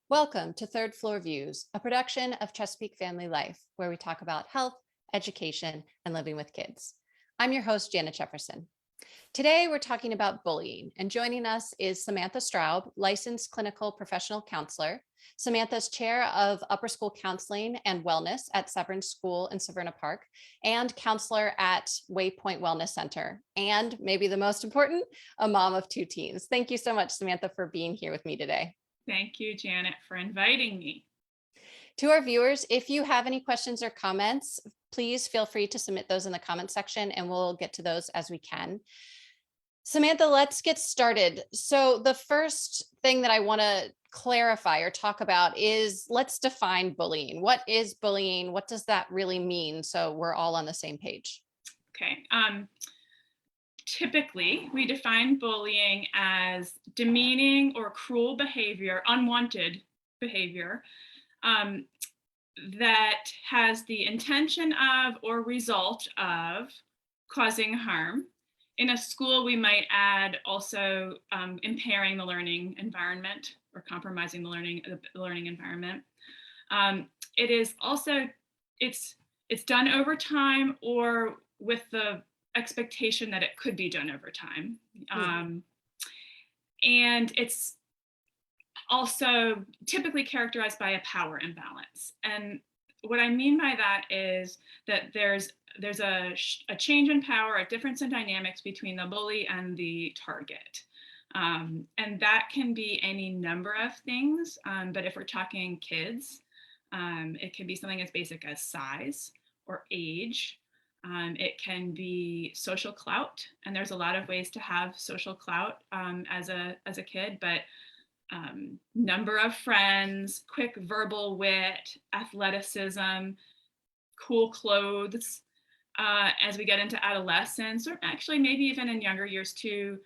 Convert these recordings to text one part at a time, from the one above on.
Welcome to Third Floor Views, a production of Chesapeake Family Life, where we talk about health, education, and living with kids. I'm your host, Janet Jefferson. Today, we're talking about bullying, and joining us is Samantha Straub, licensed clinical professional counselor. Samantha's chair of upper school counseling and wellness at Severn School in Severna Park, and counselor at Waypoint Wellness Center. And maybe the most important, a mom of two teens. Thank you so much, Samantha, for being here with me today. Thank you, Janet, for inviting me. To our viewers, if you have any questions or comments, please feel free to submit those in the comment section and we'll get to those as we can. Samantha, let's get started. So the first thing that I want to clarify or talk about is let's define bullying. What is bullying? What does that really mean? So we're all on the same page. Okay. Typically, we define bullying as demeaning or cruel behavior, unwanted behavior, that has the intention of or result of causing harm. In a school, we might add also impairing the learning environment or compromising the learning environment. It is also, it's done over time or with the expectation that it could be done over time. And it's also typically characterized by a power imbalance. And what I mean by that is that there's a change in power, a difference in dynamics between the bully and the target. And that can be any number of things, but if we're talking kids, it can be something as basic as size or age. It can be social clout, and there's a lot of ways to have social clout as a kid, but number of friends, quick verbal wit, athleticism, cool clothes. As we get into adolescence, or actually maybe even in younger years too,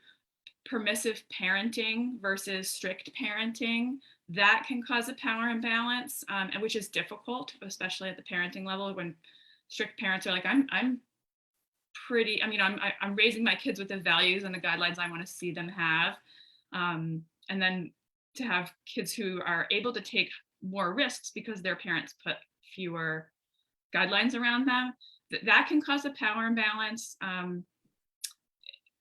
permissive parenting versus strict parenting, that can cause a power imbalance, and which is difficult, especially at the parenting level when strict parents are like, I'm raising my kids with the values and the guidelines I want to see them have. And then to have kids who are able to take more risks because their parents put fewer guidelines around them, that can cause a power imbalance.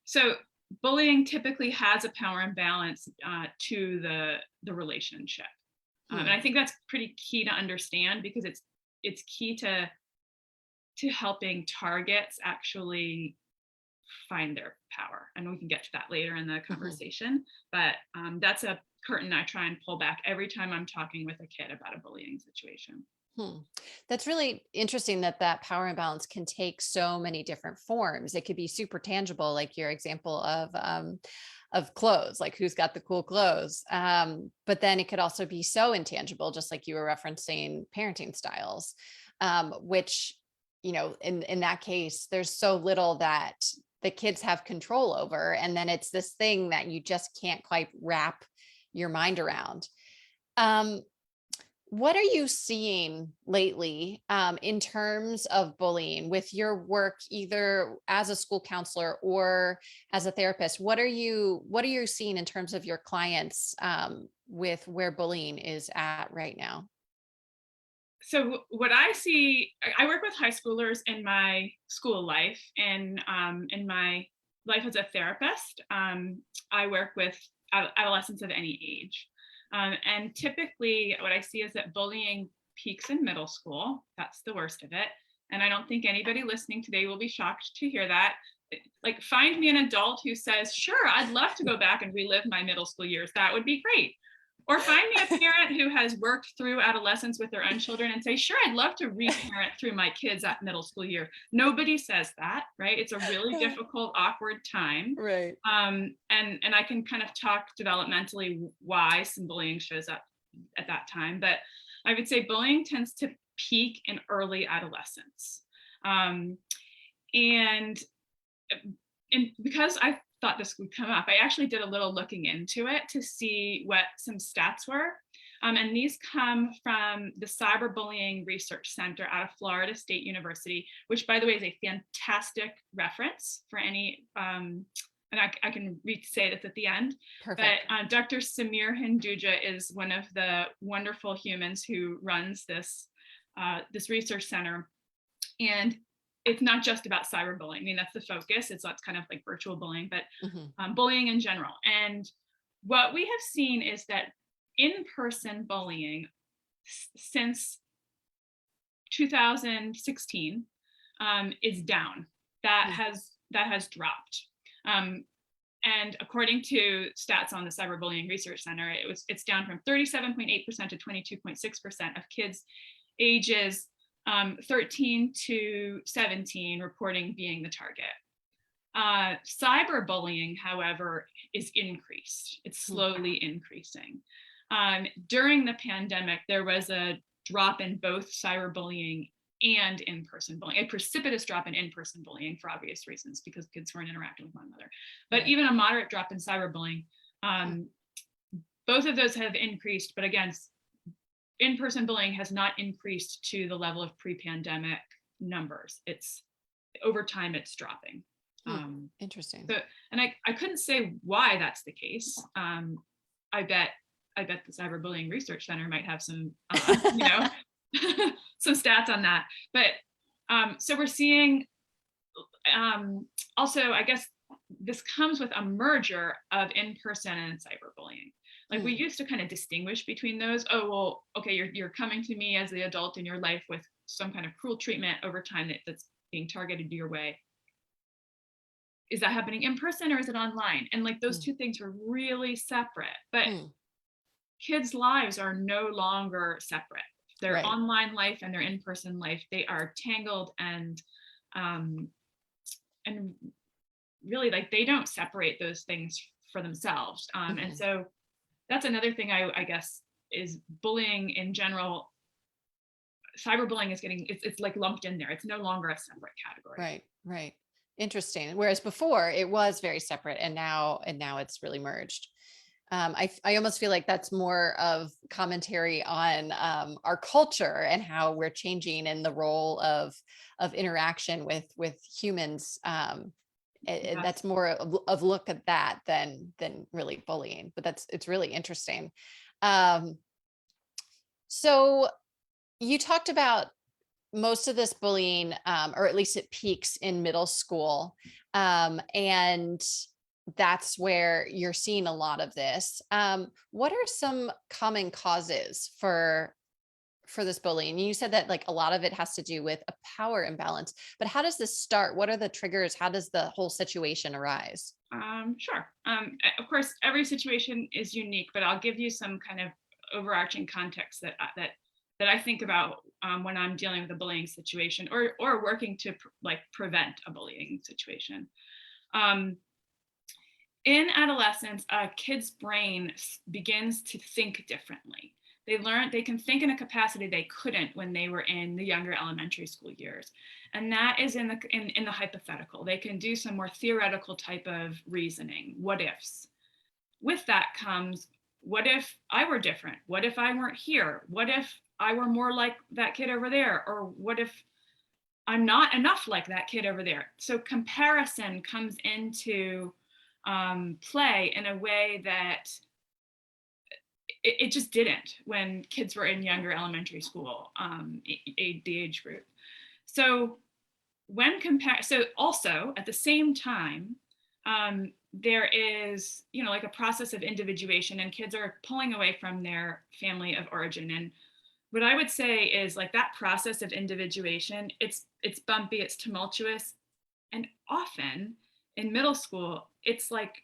So bullying typically has a power imbalance to the relationship. And I think that's pretty key to understand because it's key to helping targets actually find their power. And we can get to that later in the conversation, but that's a curtain I try and pull back every time I'm talking with a kid about a bullying situation. That's really interesting that power imbalance can take so many different forms. It could be super tangible, like your example of clothes, like who's got the cool clothes. But then it could also be so intangible, just like you were referencing parenting styles, which, in that case, there's so little that the kids have control over. And then it's this thing that you just can't quite wrap your mind around. What are you seeing lately in terms of bullying with your work, either as a school counselor or as a therapist? What are you seeing in terms of your clients with where bullying is at right now? So what I see, I work with high schoolers in my school life, and in my life as a therapist, I work with adolescents of any age. And typically what I see is that bullying peaks in middle school. That's the worst of it. And I don't think anybody listening today will be shocked to hear that. Like, find me an adult who says, sure, I'd love to go back and relive my middle school years. That would be great. Or find me a parent who has worked through adolescence with their own children and say, sure, I'd love to reparent through my kids at middle school year. Nobody says that, right? It's a really difficult, awkward time. Right. And I can kind of talk developmentally why some bullying shows up at that time. But I would say bullying tends to peak in early adolescence. And because I thought this would come up, I actually did a little looking into it to see what some stats were. And these come from the Cyberbullying Research Center out of Florida State University, which, by the way, is a fantastic reference for any and I can say this at the end, Perfect. but Dr. Samir Hinduja is one of the wonderful humans who runs this research center. And it's not just about cyberbullying. I mean, that's the focus. That's kind of like virtual bullying, but Mhm. bullying in general. And what we have seen is that in-person bullying since 2016 is down. Mm. That has dropped. Um, and according to stats on the Cyberbullying Research Center, it's down from 37.8% to 22.6% of kids ages 13 to 17 reporting being the target. Cyberbullying, however, is increased. It's Mm. slowly increasing. During the pandemic, there was a drop in both cyberbullying and in-person bullying, a precipitous drop in in-person bullying for obvious reasons because kids weren't interacting with one another. But Right. even a moderate drop in cyberbullying, both of those have increased. But again, in-person bullying has not increased to the level of pre-pandemic numbers. It's over time, it's dropping. Interesting. So, and I couldn't say why that's the case. I bet the Cyberbullying Research Center might have some, some stats on that. But so we're seeing. Also, I guess this comes with a merger of in-person and cyberbullying. Like we used to kind of distinguish between those. Oh, well, okay, you're coming to me as the adult in your life with some kind of cruel treatment over time that's being targeted your way. Is that happening in person or is it online? And like those two things are really separate. But kids' lives are no longer separate. Their Right. online life and their in-person life, they are tangled and really like they don't separate those things for themselves. And so that's another thing I guess is bullying in general. Cyberbullying is it's like lumped in there. It's no longer a separate category. Right. Right. Interesting. Whereas before it was very separate, and now it's really merged. I almost feel like that's more of commentary on our culture and how we're changing in the role of interaction with humans. Yes. That's more of look at that than really bullying. But it's really interesting. So you talked about most of this bullying, or at least it peaks in middle school. And that's where you're seeing a lot of this. What are some common causes for this bullying? You said that like a lot of it has to do with a power imbalance, but how does this start? What are the triggers? How does the whole situation arise? Sure. Of course, every situation is unique, but I'll give you some kind of overarching context that I think about when I'm dealing with a bullying situation or working to prevent a bullying situation. In adolescence, a kid's brain begins to think differently. They can think in a capacity they couldn't when they were in the younger elementary school years. And that is in the hypothetical. They can do some more theoretical type of reasoning, what ifs. With that comes, what if I were different? What if I weren't here? What if I were more like that kid over there? Or what if I'm not enough like that kid over there? So comparison comes into play in a way that it just didn't when kids were in younger elementary school, the age group. So so also at the same time, there is, like a process of individuation, and kids are pulling away from their family of origin. And what I would say is like that process of individuation, it's bumpy, it's tumultuous, and often in middle school, it's like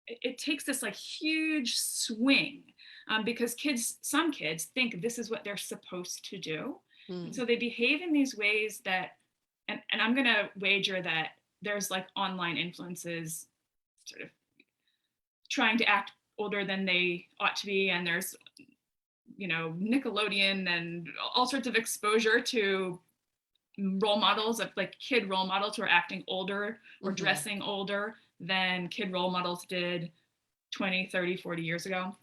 it takes this like huge swing because some kids think this is what they're supposed to do. And so they behave in these ways that, and I'm going to wager that there's like online influences sort of trying to act older than they ought to be. And there's, Nickelodeon and all sorts of exposure to role models of like kid role models who are acting older or dressing older than kid role models did 20, 30, 40 years ago.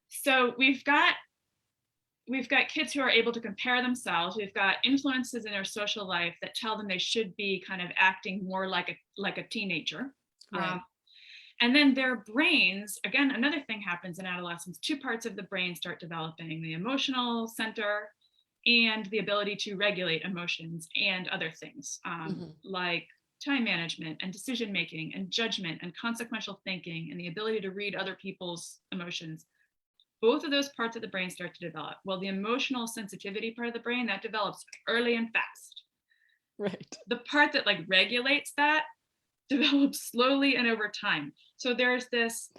So we've got we've got kids who are able to compare themselves. We've got influences in their social life that tell them they should be kind of acting more like a teenager. Right. And then their brains, again, another thing happens in adolescence. Two parts of the brain start developing: the emotional center and the ability to regulate emotions and other things, like time management and decision making and judgment and consequential thinking and the ability to read other people's emotions. Both of those parts of the brain start to develop. Well, the emotional sensitivity part of the brain, that develops early and fast. Right. The part that like regulates that develops slowly and over time. So there's this,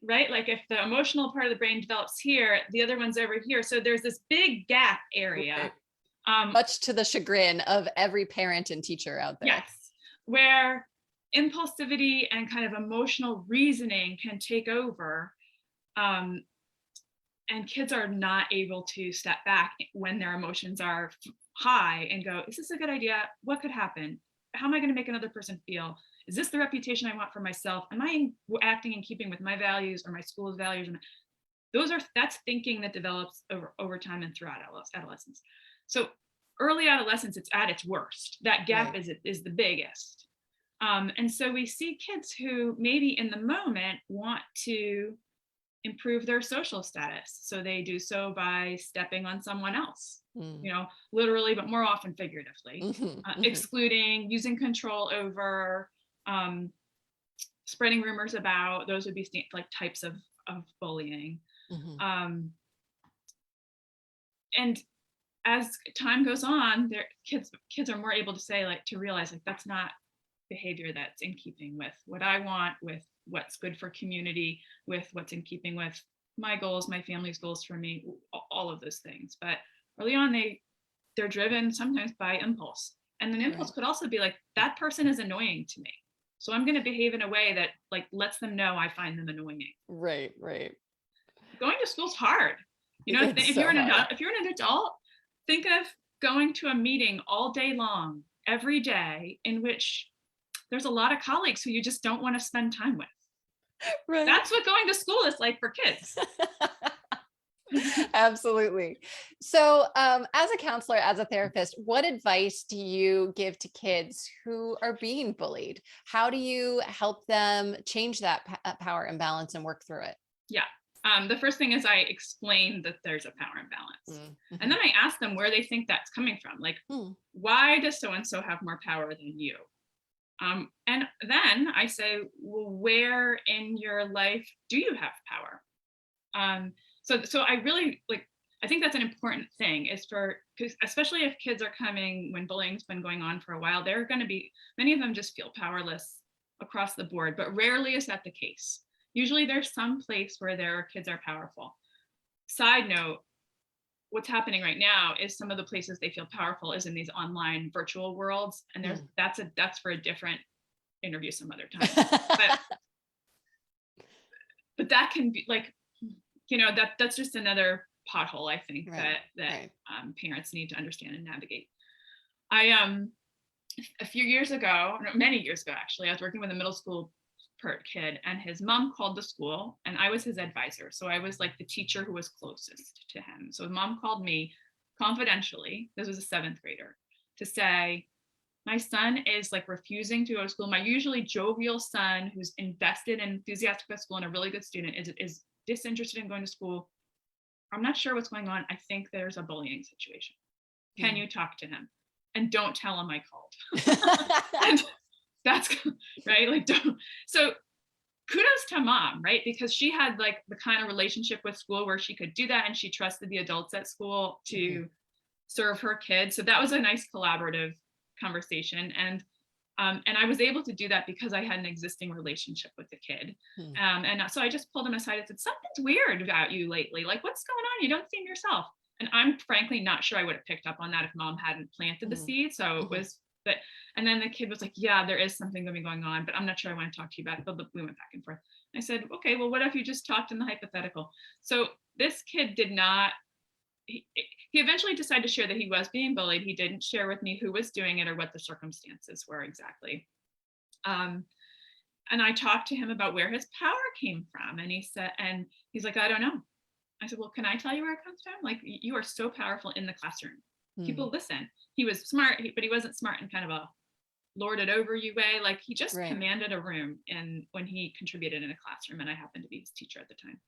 right? Like if the emotional part of the brain develops here, the other one's over here. So there's this big gap area. Right. Much to the chagrin of every parent and teacher out there. Yes, where impulsivity and kind of emotional reasoning can take over. And kids are not able to step back when their emotions are high and go, is this a good idea? What could happen? How am I going to make another person feel? Is this the reputation I want for myself? Am I acting in keeping with my values or my school's values? That's thinking that develops over time and throughout adolescence. So early adolescence, it's at its worst. That gap is the biggest. And so we see kids who maybe in the moment want to improve their social status. So they do so by stepping on someone else, literally, but more often figuratively, excluding, using control over, spreading rumors about. Those would be like types of bullying. And as time goes on, their kids are more able to say, like, to realize like that's not behavior that's in keeping with what I want, with what's good for community, with what's in keeping with my goals, my family's goals for me, all of those things. But early on, they're driven sometimes by impulse. And an impulse could also be like, that person is annoying to me, so I'm going to behave in a way that like lets them know I find them annoying. Right. Going to school's hard. If you're an adult, think of going to a meeting all day long, every day, in which there's a lot of colleagues who you just don't want to spend time with. Right. That's what going to school is like for kids. Absolutely. So as a counselor, as a therapist, what advice do you give to kids who are being bullied? How do you help them change that power imbalance and work through it? Yeah. The first thing is I explain that there's a power imbalance. And then I ask them where they think that's coming from. Like, why does so-and-so have more power than you? And then I say, well, where in your life do you have power? So I really I think that's an important thing, is because especially if kids are coming when bullying's been going on for a while, they're going to be, many of them just feel powerless across the board, but rarely is that the case. Usually there's some place where their kids are powerful. Side note, what's happening right now is some of the places they feel powerful is in these online virtual worlds. And that's for a different interview some other time. But that can be like, that's just another pothole, I think, that parents need to understand and navigate. A few years ago, many years ago, actually, I was working with a middle school kid, and his mom called the school, and I was his advisor. So I was like the teacher who was closest to him. So mom called me confidentially, this was a 7th grader, to say, my son is like refusing to go to school. My usually jovial son, who's invested and enthusiastic about school and a really good student, is disinterested in going to school. I'm not sure what's going on. I think there's a bullying situation. Can you talk to him? And don't tell him I called. And that's right. Like, don't. So kudos to mom, right? Because she had like the kind of relationship with school where she could do that, and she trusted the adults at school to serve her kids. So that was a nice collaborative conversation. And I was able to do that because I had an existing relationship with the kid. And so I just pulled him aside and said, something's weird about you lately. Like, what's going on? You don't seem yourself. And I'm frankly not sure I would have picked up on that if mom hadn't planted the seed. So it was, and then the kid was like, yeah, there is something going on, but I'm not sure I want to talk to you about it. But we went back and forth. I said, okay, well, what if you just talked in the hypothetical? So this kid did not, he eventually decided to share that he was being bullied. He didn't share with me who was doing it or what the circumstances were exactly. And I talked to him about where his power came from. And he's like, I don't know. I said, well, can I tell you where it comes from? Like, you are so powerful in the classroom. Mm. People listen. He was smart, but he wasn't smart in kind of a lorded over you way. Like, he just Right. commanded a room and when he contributed in a classroom, and I happened to be his teacher at the time.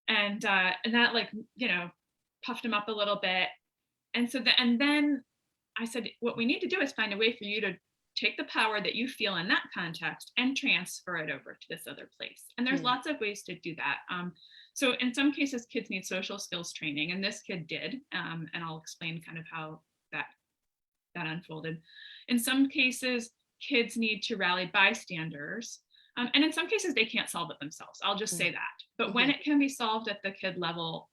And that, like, puffed him up a little bit. And so and then I said, what we need to do is find a way for you to take the power that you feel in that context and transfer it over to this other place. And there's Mm. lots of ways to do that. So in some cases, kids need social skills training, and this kid did. And I'll explain kind of how that unfolded. In some cases, kids need to rally bystanders. And in some cases, they can't solve it themselves. I'll just say that. But when it can be solved at the kid level,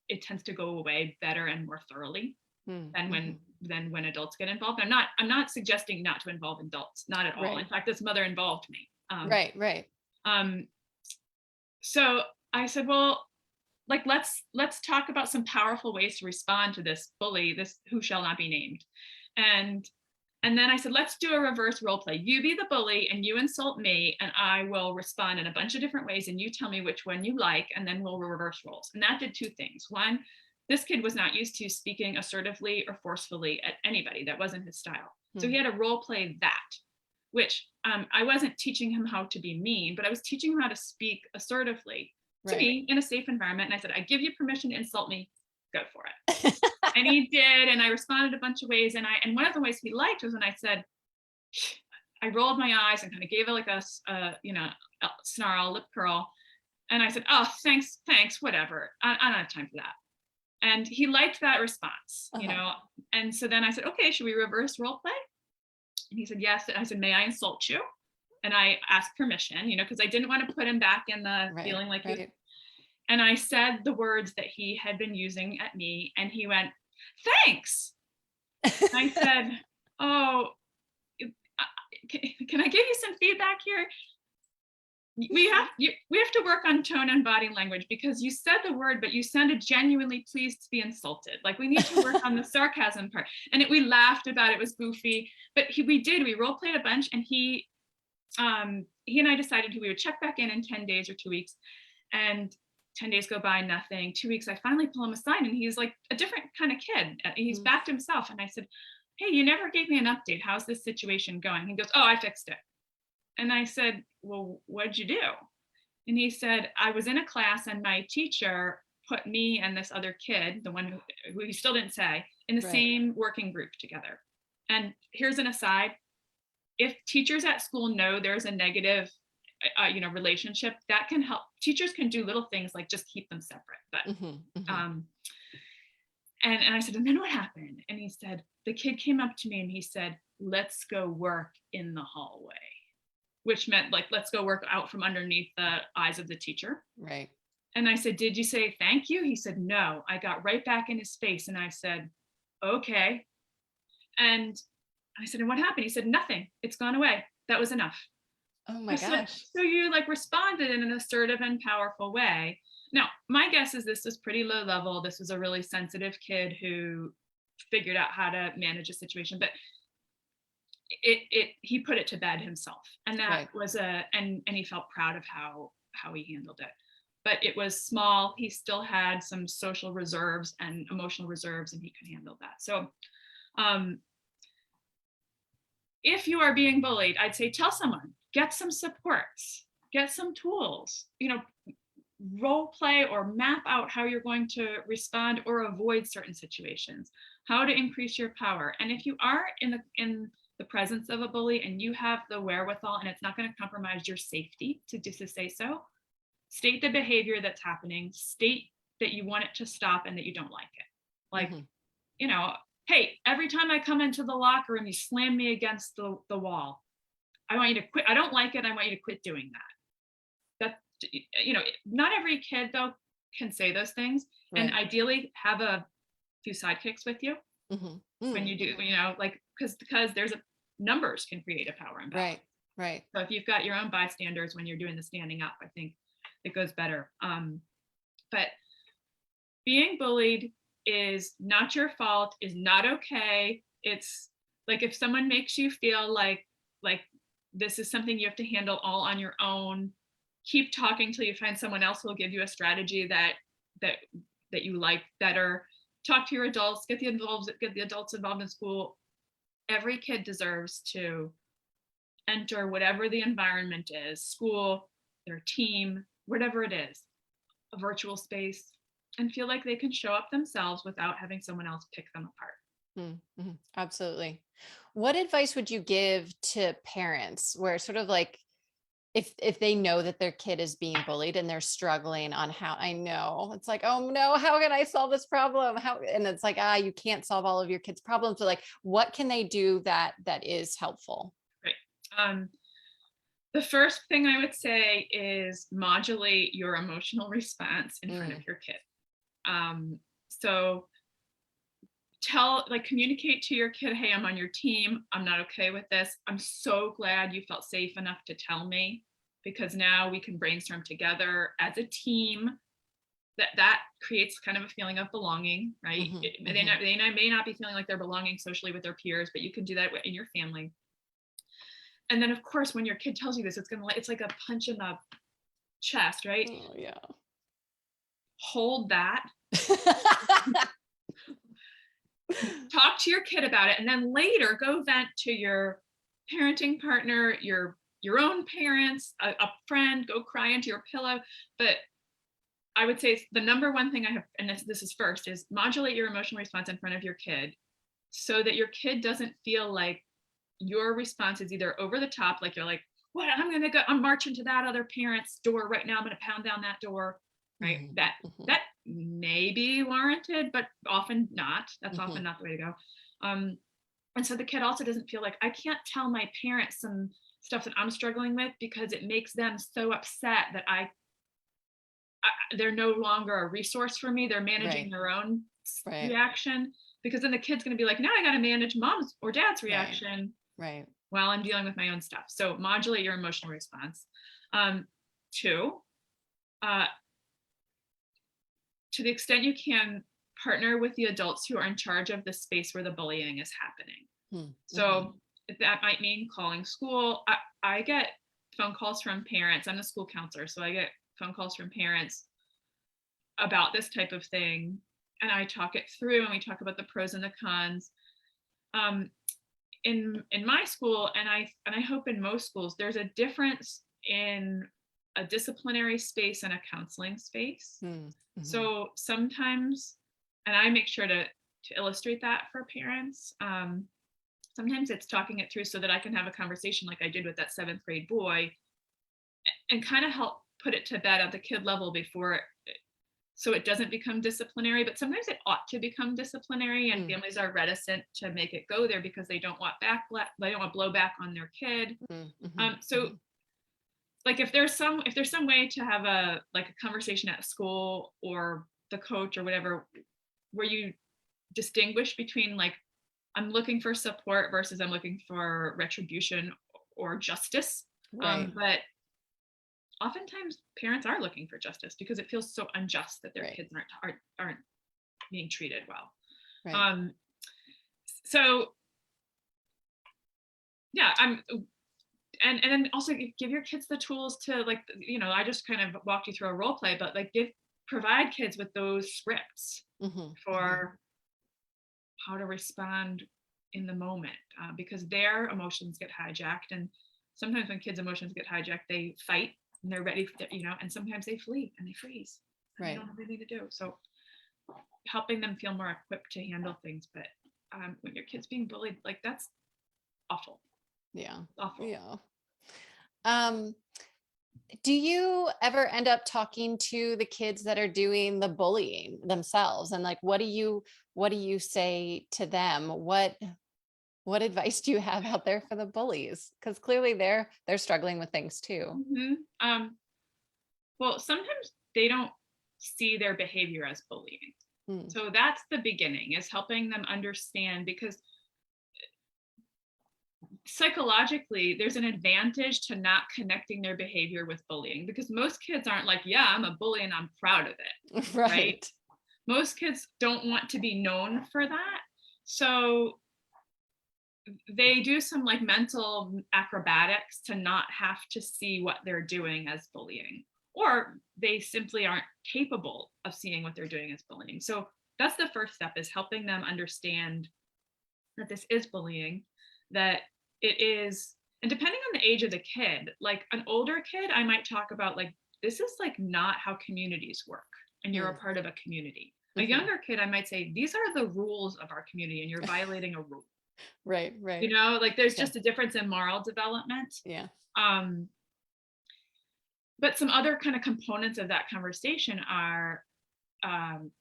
it tends to go away better and more thoroughly than when adults get involved. I'm not suggesting not to involve adults, not at all. Right. In fact, this mother involved me. Right. So I said, well, like, let's talk about some powerful ways to respond to this bully, this who shall not be named. And then I said, let's do a reverse role play. You be the bully and you insult me, and I will respond in a bunch of different ways, and you tell me which one you like, and then we'll reverse roles. And that did two things. One, this kid was not used to speaking assertively or forcefully at anybody. That wasn't his style. So he had to role play that, which I wasn't teaching him how to be mean, but I was teaching him how to speak assertively to me in a safe environment. And I said, I give you permission to insult me, go for it. And he did, and I responded a bunch of ways. And one of the ways he liked was when I said, I rolled my eyes and kind of gave it like a snarl, lip curl. And I said, oh, thanks, whatever. I don't have time for that. And he liked that response, And so then I said, okay, should we reverse role play? And he said, yes. And I said, may I insult you? And I asked permission, because I didn't want to put him back in the feeling like you. And I said the words that he had been using at me, and he went, thanks. I said, oh, can I give you some feedback here? We have to work on tone and body language, because you said the word, but you sounded genuinely pleased to be insulted. Like, we need to work on the sarcasm part. And we laughed about it. It was goofy, but we role played a bunch, and he and I decided we would check back in 10 days or 2 weeks. And 10 days go by, nothing. 2 weeks, I finally pull him aside, and he's like a different kind of kid. He's back to himself. And I said, hey, you never gave me an update. How's this situation going? He goes, oh, I fixed it. And I said, well, what'd you do? And he said, I was in a class, and my teacher put me and this other kid, the one who he still didn't say, in the same working group together. And here's an aside. If teachers at school know there's a negative relationship, that can help. Teachers can do little things like just keep them separate. But and I said, and then what happened? And he said, the kid came up to me and he said, let's go work in the hallway, which meant, like, let's go work out from underneath the eyes of the teacher. Right. And I said, did you say thank you? He said, no. I got right back in his face, and I said, okay. And I said, and what happened? He said, nothing. It's gone away. That was enough. Oh my gosh. So you responded in an assertive and powerful way. Now, my guess is this was pretty low level. This was a really sensitive kid who figured out how to manage a situation, but he put it to bed himself. And that was and he felt proud of how he handled it. But it was small. He still had some social reserves and emotional reserves, and he could handle that. So if you are being bullied, I'd say tell someone, get some supports, get some tools, role play or map out how you're going to respond or avoid certain situations, how to increase your power. And if you are in the presence of a bully and you have the wherewithal and it's not going to compromise your safety to say so, state the behavior that's happening, state that you want it to stop and that you don't like it. Like, hey, every time I come into the locker room, you slam me against the wall. I want you to quit. I don't like it. I want you to quit doing that. Not every kid, though, can say those things. Right. And ideally have a few sidekicks with you when you do, because there's numbers can create a power imbalance. Right. So if you've got your own bystanders when you're doing the standing up, I think it goes better. But being bullied is not your fault, is not okay. It's like, if someone makes you feel like this is something you have to handle all on your own, keep talking till you find someone else who will give you a strategy that that you like better. Talk to your adults, get the adults involved in school. Every kid deserves to enter whatever the environment is, school, their team, whatever it is, a virtual space, and feel like they can show up themselves without having someone else pick them apart. Absolutely. What advice would you give to parents where sort of like if they know that their kid is being bullied and they're struggling on how I know it's like, oh no, how can I solve this problem? How and it's like, you can't solve all of your kids' problems, but like what can they do that is helpful? Right. The first thing I would say is modulate your emotional response in front of Mm, your kid. So communicate to your kid, hey, I'm on your team. I'm not okay with this. I'm so glad you felt safe enough to tell me, because now we can brainstorm together as a team. That creates kind of a feeling of belonging, right? mhm, They may not be feeling like they're belonging socially with their peers, but you can do that in your family. And then of course, when your kid tells you this, it's like a punch in the chest, right? oh yeah. Hold that, talk to your kid about it, and then later go vent to your parenting partner, your own parents, a friend. Go cry into your pillow. But I would say the number one thing I have, and this is first, is modulate your emotional response in front of your kid, so that your kid doesn't feel like your response is either over the top, like you're like, what, I'm marching to that other parent's door right now, I'm gonna pound down that door, right? Mhm, mhm, That may be warranted, but often not. That's often mhm. not the way to go. And so the kid also doesn't feel like, I can't tell my parents some stuff that I'm struggling with, because it makes them so upset that they're no longer a resource for me. They're managing Right, their own right, reaction, because then the kid's going to be like, now I got to manage mom's or dad's right, reaction right. while I'm dealing with my own stuff. So modulate your emotional response. Two, uh, to the extent you can, partner with the adults who are in charge of the space where the bullying is happening. Mhm, So that might mean calling school. I get phone calls from parents. I'm a school counselor, so I get phone calls from parents about this type of thing, and I talk it through, and we talk about the pros and the cons. Um, in my school, and I hope in most schools, there's a difference in a disciplinary space and a counseling space. mhm. So sometimes, and I make sure to illustrate that for parents. Sometimes it's talking it through so that I can have a conversation like I did with that seventh grade boy, and kind of help put it to bed at the kid level before so it doesn't become disciplinary. But sometimes it ought to become disciplinary, and Mm, families are reticent to make it go there because they don't want they don't want blowback on their kid. So mhm. like if there's some way to have a conversation at school or the coach or whatever, where you distinguish between like, I'm looking for support versus I'm looking for retribution or justice. Right, But oftentimes parents are looking for justice because it feels so unjust that their right, kids aren't being treated well. right. Um, so yeah, and then also give your kids the tools to, like, I just kind of walked you through a role play, but like provide kids with those scripts Mhm, mhm. for how to respond in the moment, because their emotions get hijacked, and sometimes when kids emotions get hijacked, they fight and they're ready and sometimes they flee and they freeze and they Right. don't have anything to do. So helping them feel more equipped to handle things. But when your kid's being bullied, like, that's awful. Yeah. Awful. Yeah. Um, do you ever end up talking to the kids that are doing the bullying themselves? And like, what do you say to them? What advice do you have out there for the bullies? Because clearly they're struggling with things too. Um, well, sometimes they don't see their behavior as bullying. Mm, So that's the beginning, is helping them understand, because psychologically there's an advantage to not connecting their behavior with bullying, because most kids aren't like, yeah, I'm a bully and I'm proud of it, right? right. Most kids don't want to be known for that. So they do some like mental acrobatics to not have to see what they're doing as bullying, or they simply aren't capable of seeing what they're doing as bullying. So that's the first step, is helping them understand that this is bullying, that it is. And depending on the age of the kid, like an older kid, I might talk about like, this is like not how communities work, and you're a part of a community. A younger kid, I might say, these are the rules of our community and you're violating a rule. Right, You right. know, like there's Yeah. just a difference in moral development. Yeah. Um, but some other kind of components of that conversation are, um,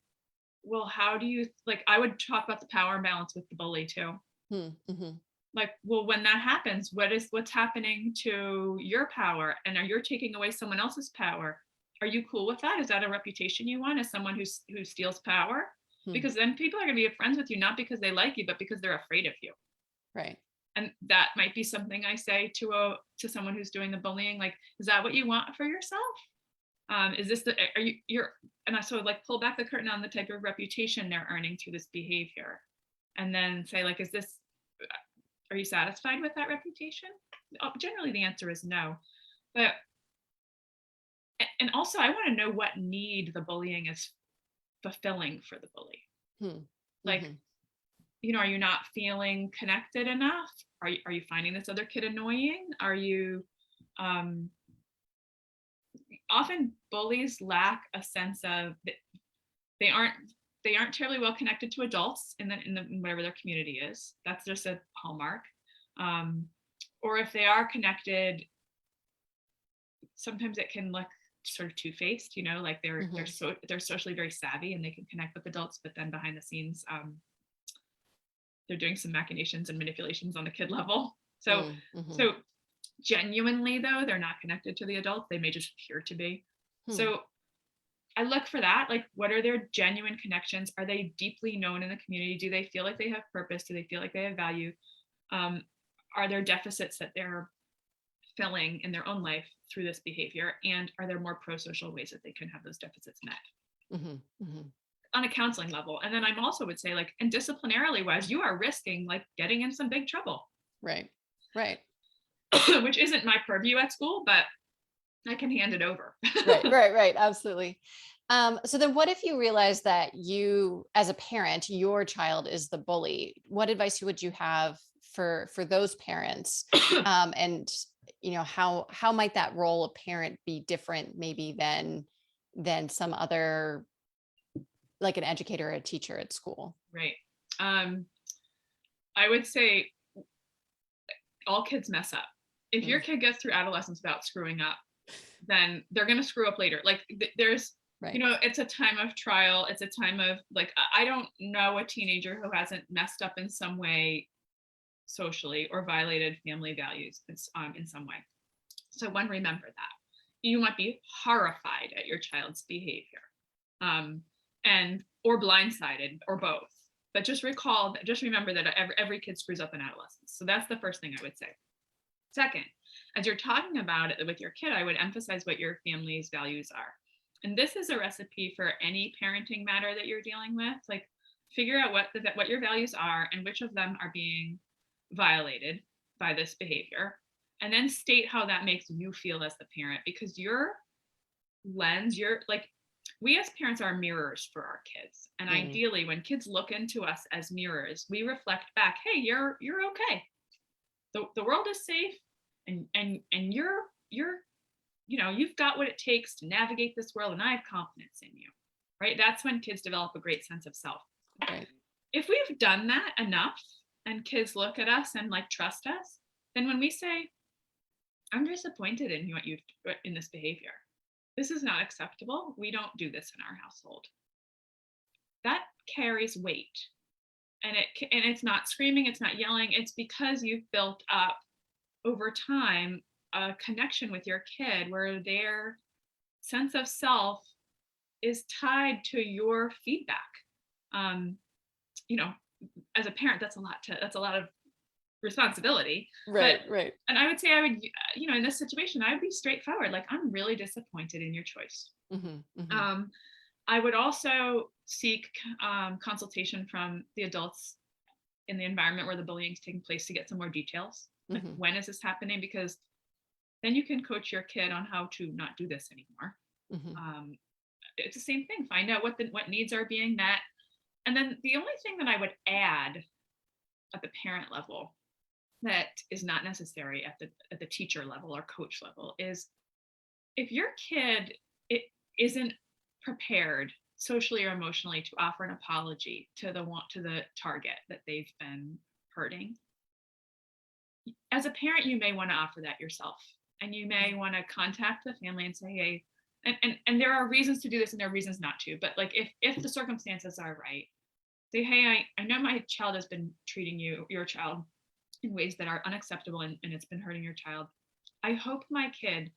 well, how do you, like, I would talk about the power imbalance with the bully too. Mm-hmm. Like, well, when that happens, what's happening to your power, and are you taking away someone else's power? Are you cool with that? Is that a reputation you want as someone who steals power? Because then people are going to be friends with you not because they like you, but because they're afraid of you. Right. And that might be something I say to someone who's doing the bullying. Like, is that what you want for yourself? Is this the are you you're and I sort of like pull back the curtain on the type of reputation they're earning through this behavior, and then say like, is this, are you satisfied with that reputation? Generally the answer is no. But and also I want to know what need the bullying is fulfilling for the bully. Like, are you not feeling connected enough? Are you finding this other kid annoying? Are you, often bullies lack a sense of, they aren't terribly well connected to adults in whatever their community is. That's just a hallmark. Or if they are connected, sometimes it can look sort of two-faced, like they're socially very savvy and they can connect with adults, but then behind the scenes, they're doing some machinations and manipulations on the kid level. So genuinely though, they're not connected to the adults. They may just appear to be. So I look for that. Like, what are their genuine connections? Are they deeply known in the community? Do they feel like they have purpose? Do they feel like they have value? Are there deficits that they're filling in their own life through this behavior? And are there more pro-social ways that they can have those deficits met? On a counseling level. And then I'm also would say, like, and disciplinarily wise, you are risking like getting in some big trouble. Right. Which isn't my purview at school, but I can hand it over. Right. Absolutely. So then what if you realize that you, as a parent, your child is the bully? What advice would you have for those parents? And how might that role of parent be different maybe than some other, like an educator or a teacher at school? Right. I would say all kids mess up. If your kid gets through adolescence without screwing up, then they're going to screw up later. Like there's, it's a time of trial. It's a time of like, I don't know a teenager who hasn't messed up in some way socially or violated family values in some way. So one, remember that. You might be horrified at your child's behavior, or blindsided, or both. But just remember that every kid screws up in adolescence. So that's the first thing I would say. Second, as you're talking about it with your kid, I would emphasize what your family's values are. And this is a recipe for any parenting matter that you're dealing with. Like, figure out what your values are and which of them are being violated by this behavior. And then state how that makes you feel as the parent, because your lens, we as parents are mirrors for our kids. And ideally, when kids look into us as mirrors, we reflect back, hey, you're okay. The world is safe, and you've got what it takes to navigate this world, and I have confidence in you. Right? That's when kids develop a great sense of self. Right. If we've done that enough and kids look at us and like trust us, then when we say, I'm disappointed in you in this behavior, this is not acceptable, we don't do this in our household, that carries weight. And it's not screaming, it's not yelling, it's because you've built up over time a connection with your kid where their sense of self is tied to your feedback. As a parent, that's a lot of responsibility. Right. And I would say in this situation, I would be straightforward. Like, I'm really disappointed in your choice. I would also seek consultation from the adults in the environment where the bullying is taking place to get some more details. Like, when is this happening? Because then you can coach your kid on how to not do this anymore. It's the same thing. Find out what needs are being met. And then the only thing that I would add at the parent level that is not necessary at the teacher level or coach level is, if your kid isn't prepared socially or emotionally to offer an apology to the target that they've been hurting, as a parent, you may want to offer that yourself, and you may want to contact the family and say, hey, and there are reasons to do this and there are reasons not to, but like if the circumstances are right, say, hey, I know my child has been treating your child in ways that are unacceptable, and it's been hurting your child. I hope my kid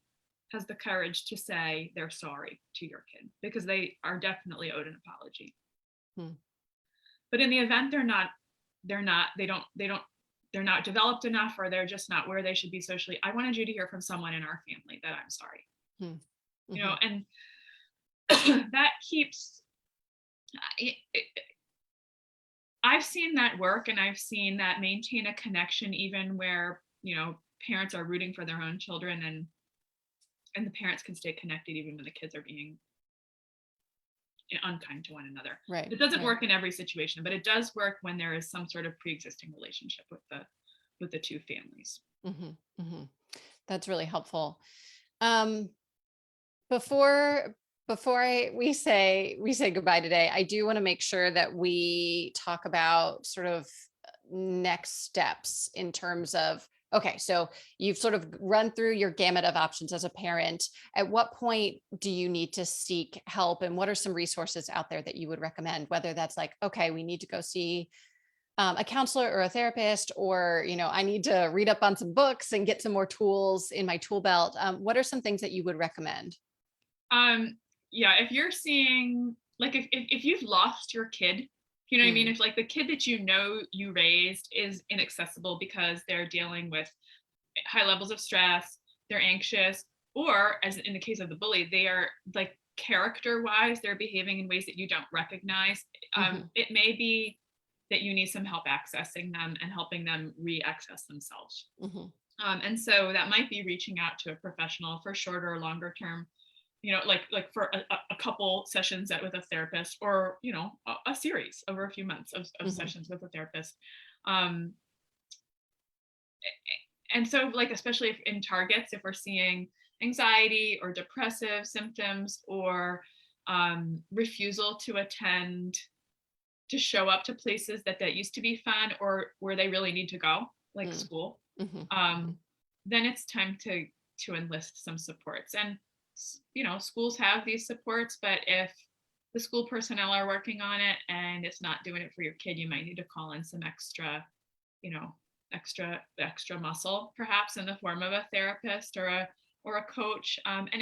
has the courage to say they're sorry to your kid, because they are definitely owed an apology. But in the event they're not developed enough, or they're just not where they should be socially, I wanted you to hear from someone in our family that I'm sorry. You know, and that keeps I've seen that work, and I've seen that maintain a connection even where, parents are rooting for their own children, and the parents can stay connected even when the kids are being unkind to one another. Right. It doesn't work in every situation, but it does work when there is some sort of pre-existing relationship with the two families. That's really helpful. Before we say goodbye today, I do want to make sure that we talk about sort of next steps in terms of, okay, so you've sort of run through your gamut of options as a parent. At what point do you need to seek help, and what are some resources out there that you would recommend? Whether that's like, okay, we need to go see a counselor or a therapist, or, I need to read up on some books and get some more tools in my tool belt. What are some things that you would recommend? Yeah, if you're seeing, like, if you've lost your kid, you know what I mean? If like the kid that you raised is inaccessible because they're dealing with high levels of stress, they're anxious, or as in the case of the bully, they are like character-wise, they're behaving in ways that you don't recognize. It may be that you need some help accessing them and helping them re-access themselves. And so that might be reaching out to a professional for shorter or longer term, like for a couple sessions with a therapist, or, a series over a few months of sessions with a therapist. And so, like, especially if in targets, if we're seeing anxiety or depressive symptoms, or refusal to attend, to show up to places that used to be fun, or where they really need to go, like school, then it's time to enlist some supports. And schools have these supports, but if the school personnel are working on it and it's not doing it for your kid, you might need to call in some extra muscle, perhaps in the form of a therapist or a coach. And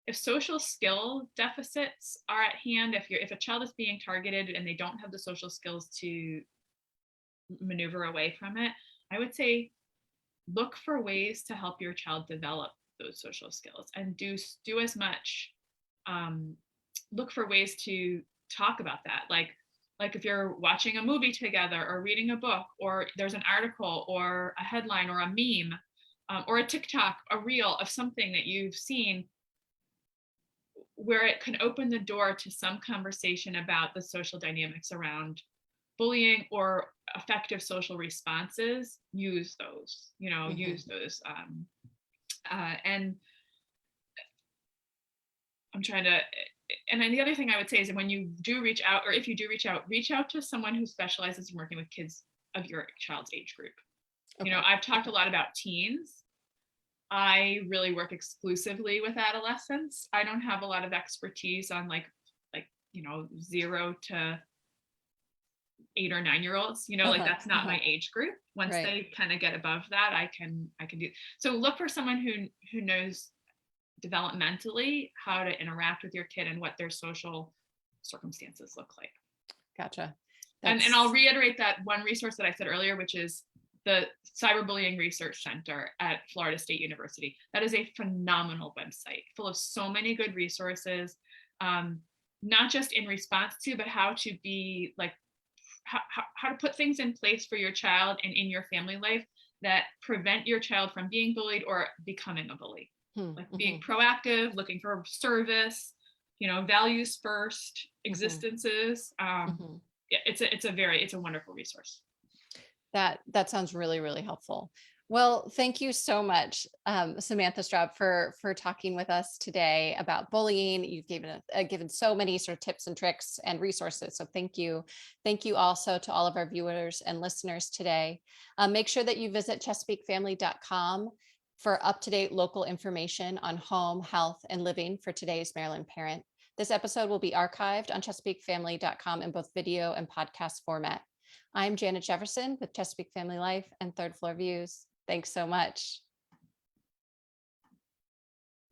if social skill deficits are at hand, if a child is being targeted and they don't have the social skills to maneuver away from it, I would say look for ways to help your child develop those social skills, and do as much. Look for ways to talk about that, like if you're watching a movie together, or reading a book, or there's an article or a headline or a meme, or a TikTok, a reel of something that you've seen, where it can open the door to some conversation about the social dynamics around bullying or effective social responses. Use those. And I'm trying to, and then the other thing I would say is that when you do reach out, or if you do reach out to someone who specializes in working with kids of your child's age group. Okay. I've talked a lot about teens. I really work exclusively with adolescents. I don't have a lot of expertise on like 0 to 8 or 9-year-olds, like that's not my age group. Once they kind of get above that, I can do. So look for someone who knows developmentally how to interact with your kid and what their social circumstances look like. Gotcha. And I'll reiterate that one resource that I said earlier, which is the Cyberbullying Research Center at Florida State University. That is a phenomenal website full of so many good resources, not just in response to, but how to be like how to put things in place for your child and in your family life that prevent your child from being bullied or becoming a bully. Like being Mhm, proactive, looking for service, values first, mhm, existences. mhm. Yeah, it's a wonderful resource. That sounds really, really helpful. Well, thank you so much, Samantha Straub, for talking with us today about bullying. You've given so many sort of tips and tricks and resources. So thank you. Thank you also to all of our viewers and listeners today. Make sure that you visit ChesapeakeFamily.com for up-to-date local information on home, health, and living for today's Maryland parent. This episode will be archived on ChesapeakeFamily.com in both video and podcast format. I'm Janet Jefferson with Chesapeake Family Life and Third Floor Views. Thanks so much.